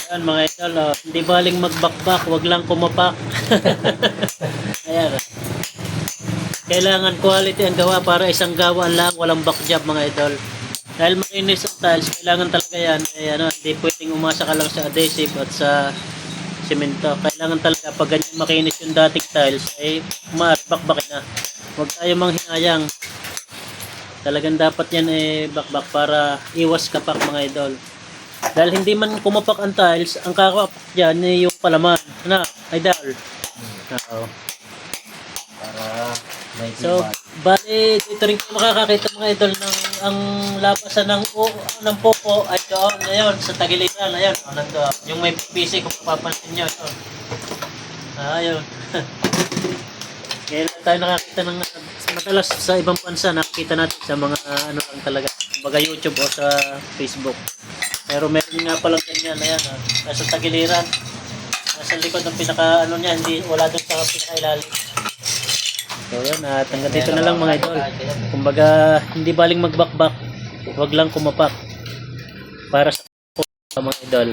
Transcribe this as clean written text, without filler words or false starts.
Ayan mga idol, hindi baling magbakbak, wag lang kumapak. Ayan. Kailangan quality ang gawa para isang gawa lang, walang back job mga idol. Dahil makinis ang tiles, kailangan talaga yan. Hindi pwedeng umasa ka lang sa adhesive at sa semento. Kailangan talaga pag ganyan makinis yung dating tiles, ay bakbakin na. Huwag tayo manghinayang. Talagang dapat yan bakbak para iwas kapak mga idol. Dahil hindi man kumapak ang tiles, ang kakapak dyan yung palaman. Ano, idol? Oo. Para may So, bali dito rin kayo makakakita mga idol ng ang lapasan ng pupo ay doon ngayon sa tagiliran. Ayun, nandoon. Yung may PC kung papansin nyo. Ito. Ayun. Ngayon tayo nakakita ng madalas sa ibang bansa nakikita natin sa mga ano lang talaga, kumbaga YouTube o sa Facebook. Pero meron nga palang ganyan, ayan, nasa tagiliran, nasa likod ng pinaka ano niya, hindi, wala doon sa pinakailalim. So yun, at hanggang dito na lang mga idol. Kumbaga, hindi baling magbakbak, wag lang kumapak para sa mga idol.